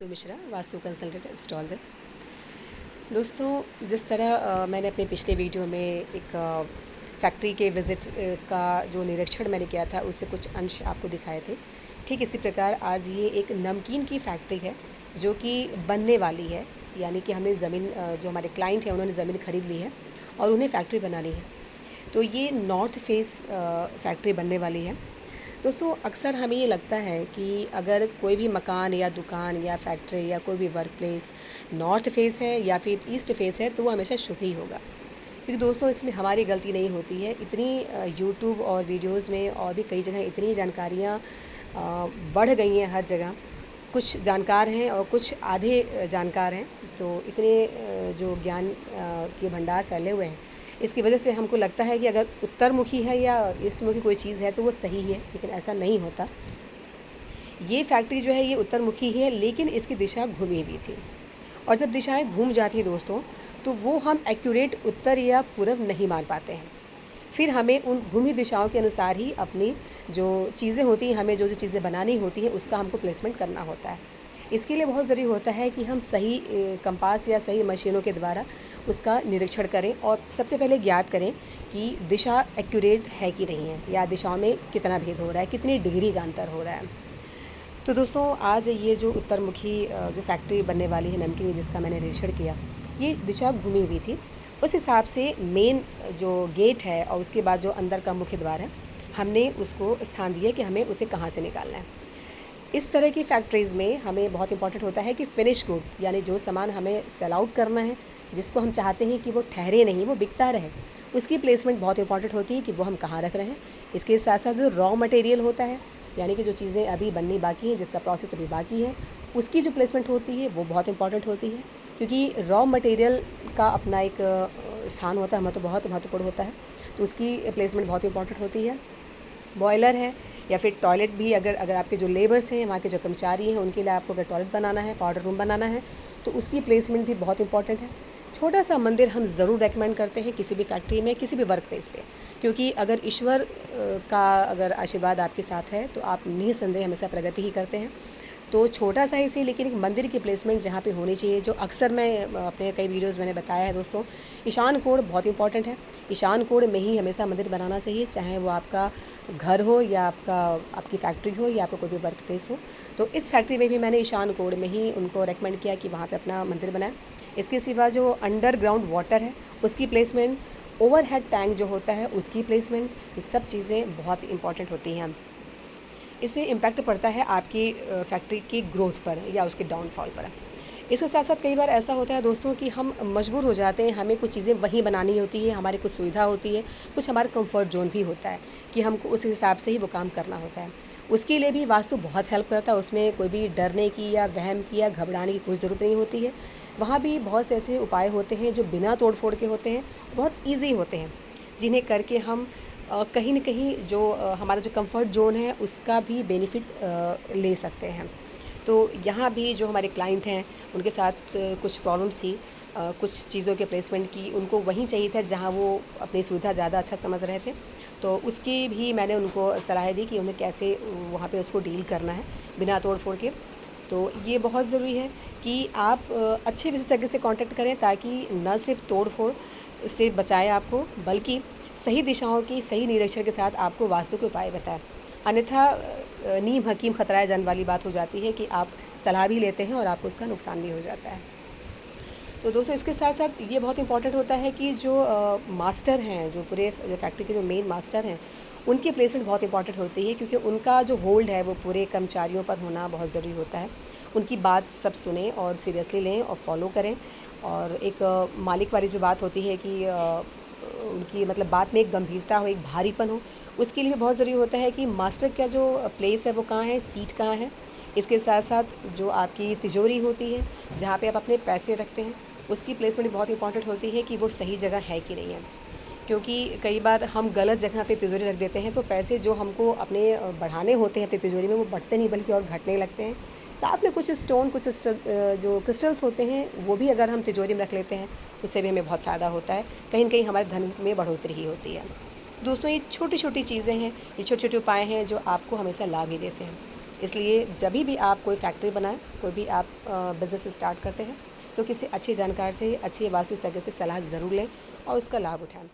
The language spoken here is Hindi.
तो मिश्रा वास्तु कंसल्टेंट स्टॉल्स है। दोस्तों, जिस तरह मैंने अपने पिछले वीडियो में एक फैक्ट्री के विज़िट का जो निरीक्षण मैंने किया था उससे कुछ अंश आपको दिखाए थे, ठीक इसी प्रकार आज ये एक नमकीन की फैक्ट्री है जो कि बनने वाली है। यानी कि हमने ज़मीन जो हमारे क्लाइंट हैं उन्होंने ज़मीन खरीद ली है और उन्हें फैक्ट्री बनानी है। तो ये नॉर्थ फेस फैक्ट्री बनने वाली है। दोस्तों, अक्सर हमें ये लगता है कि अगर कोई भी मकान या दुकान या फैक्ट्री या कोई भी वर्क प्लेस नॉर्थ फेस है या फिर ईस्ट फेस है तो वो हमेशा शुभ ही होगा, क्योंकि दोस्तों इसमें हमारी गलती नहीं होती है। इतनी यूट्यूब और वीडियोज़ में और भी कई जगह इतनी जानकारियाँ बढ़ गई हैं हर जगह। कुछ जानकार हैं और कुछ आधे जानकार हैं, तो इतने जो ज्ञान के भंडार फैले हुए हैं, इसकी वजह से हमको लगता है कि अगर उत्तरमुखी है या ईस्टमुखी कोई चीज़ है तो वो सही है, लेकिन ऐसा नहीं होता। ये फैक्ट्री जो है ये उत्तरमुखी ही है, लेकिन इसकी दिशा घूमी हुई थी। और जब दिशाएं घूम जाती हैं दोस्तों, तो वो हम एक्यूरेट उत्तर या पूर्व नहीं मान पाते हैं। फिर हमें उन घूमी दिशाओं के अनुसार ही अपनी जो चीज़ें होती हैं, हमें जो चीज़ें बनानी होती हैं उसका हमको प्लेसमेंट करना होता है। इसके लिए बहुत ज़रूरी होता है कि हम सही कंपास या सही मशीनों के द्वारा उसका निरीक्षण करें और सबसे पहले ज्ञात करें कि दिशा एक्यूरेट है कि नहीं है, या दिशाओं में कितना भेद हो रहा है, कितनी डिग्री का अंतर हो रहा है। तो दोस्तों, आज ये जो उत्तरमुखी जो फैक्ट्री बनने वाली है नमकीन की, जिसका मैंने निरीक्षण किया, ये दिशा घूमी हुई थी। उस हिसाब से मेन जो गेट है और उसके बाद जो अंदर का मुख्य द्वार है, हमने उसको स्थान दिया कि हमें उसे कहाँ से निकालना है। इस तरह की फैक्ट्रीज़ में हमें बहुत इंपॉर्टेंट होता है कि फिनिश गुड, यानी जो सामान हमें सेल आउट करना है, जिसको हम चाहते हैं कि वो ठहरे नहीं, वो बिकता रहे, उसकी प्लेसमेंट बहुत इंपॉर्टेंट होती है कि वो हम कहाँ रख रहे हैं। इसके साथ साथ जो रॉ मटेरियल होता है, यानी कि जो चीज़ें अभी बननी बाकी हैं, जिसका प्रोसेस अभी बाकी है, उसकी जो प्लेसमेंट होती है वो बहुत इंपॉर्टेंट होती है, क्योंकि रॉ मटेरियल का अपना एक स्थान होता है, तो बहुत महत्वपूर्ण होता है। तो उसकी प्लेसमेंट बहुत इंपॉर्टेंट होती है। बॉयलर है या फिर टॉयलेट भी, अगर अगर आपके जो लेबर्स हैं, वहाँ के जो कर्मचारी हैं, उनके लिए आपको अगर टॉयलेट बनाना है, पाउडर रूम बनाना है, तो उसकी प्लेसमेंट भी बहुत इंपॉर्टेंट है। छोटा सा मंदिर हम ज़रूर रेकमेंड करते हैं किसी भी फैक्ट्री में, किसी भी वर्क प्लेस पे, क्योंकि अगर ईश्वर का अगर आशीर्वाद आपके साथ है तो आप निःसंदेह हमेशा प्रगति ही करते हैं। तो छोटा सा ही सही, लेकिन एक मंदिर की प्लेसमेंट जहाँ पे होनी चाहिए, जो अक्सर मैं अपने कई वीडियोस मैंने बताया है दोस्तों, ईशान कोण बहुत इंपॉर्टेंट है। ईशान कोण में ही हमेशा मंदिर बनाना चाहिए, चाहे वो आपका घर हो या आपकी फैक्ट्री हो या आपका कोई भी वर्क प्लेस हो। तो इस फैक्ट्री में भी मैंने ईशान कोण में ही उनको रेकमेंड किया कि वहाँ पर अपना मंदिर बनाएं। इसके सिवा जो अंडरग्राउंड वाटर है उसकी प्लेसमेंट, ओवरहेड टैंक जो होता है उसकी प्लेसमेंट, ये सब चीज़ें बहुत इंपॉर्टेंट होती हैं। इससे इम्पैक्ट पड़ता है आपकी फैक्ट्री की ग्रोथ पर या उसके डाउनफॉल पर। इसके साथ साथ कई बार ऐसा होता है दोस्तों कि हम मजबूर हो जाते हैं, हमें कुछ चीज़ें वहीं बनानी होती है, हमारी कुछ सुविधा होती है, कुछ हमारा कंफर्ट जोन भी होता है कि हमको उस हिसाब से ही वो काम करना होता है। उसके लिए भी वास्तु बहुत हेल्प करता है, उसमें कोई भी डरने की या वहम की या घबराने की कोई ज़रूरत नहीं होती है। वहाँ भी बहुत से ऐसे उपाय होते हैं जो बिना तोड़ फोड़ के होते हैं, बहुत ईजी होते हैं, जिन्हें करके हम कहीं न कहीं जो हमारा जो कंफर्ट ज़ोन है उसका भी बेनिफिट ले सकते हैं। तो यहाँ भी जो हमारे क्लाइंट हैं उनके साथ कुछ प्रॉब्लम्स थी, कुछ चीज़ों के प्लेसमेंट की, उनको वहीं चाहिए था जहाँ वो अपनी सुविधा ज़्यादा अच्छा समझ रहे थे। तो उसकी भी मैंने उनको सलाह दी कि उन्हें कैसे वहाँ पे उसको डील करना है बिना तोड़ फोड़ के। तो ये बहुत ज़रूरी है कि आप अच्छे विशेषज्ञ से कांटेक्ट करें, ताकि न सिर्फ तोड़ फोड़ से बचाए आपको, बल्कि सही दिशाओं की सही निरीक्षण के साथ आपको वास्तु के उपाय बताएं। अन्यथा नीम हकीम खतराए जान वाली बात हो जाती है कि आप सलाह भी लेते हैं और आपको उसका नुकसान भी हो जाता है। तो दोस्तों, इसके साथ साथ ये बहुत इंपॉर्टेंट होता है कि जो मास्टर हैं, जो पूरे जो फैक्ट्री के जो मेन मास्टर हैं, उनकी प्लेसमेंट बहुत इंपॉर्टेंट होती है, क्योंकि उनका जो होल्ड है वो पूरे कर्मचारियों पर होना बहुत ज़रूरी होता है। उनकी बात सब सुने और सीरियसली लें और फॉलो करें। और एक मालिक वाली जो बात होती है कि उनकी मतलब बात में एक गंभीरता हो, एक भारीपन हो, उसके लिए भी बहुत ज़रूरी होता है कि मास्टर का जो प्लेस है वो कहाँ है, सीट कहाँ है। इसके साथ साथ जो आपकी तिजोरी होती है, जहाँ पे आप अपने पैसे रखते हैं, उसकी प्लेसमेंट बहुत इंपॉर्टेंट होती है कि वो सही जगह है कि नहीं है। क्योंकि कई बार हम गलत जगह पे तिजोरी रख देते हैं, तो पैसे जो हमको अपने बढ़ाने होते हैं अपनी तिजोरी में, वो बढ़ते नहीं बल्कि और घटने लगते हैं। साथ में कुछ स्टोन, कुछ जो क्रिस्टल्स होते हैं, वो भी अगर हम तिजोरी में रख लेते हैं, उससे भी हमें बहुत फ़ायदा होता है। कहीं न कहीं हमारे धन में बढ़ोतरी ही होती है। दोस्तों, ये छोटी-छोटी चीज़ें हैं, ये छोटे-छोटे उपाय हैं जो आपको हमेशा लाभ ही देते हैं। इसलिए जभी भी आप कोई फैक्ट्री बनाएं, कोई भी आप बिज़नेस स्टार्ट करते हैं, तो किसी अच्छे जानकार से, अच्छे वास्तुज्ञ से सलाह ज़रूर लें और उसका लाभ उठाएं।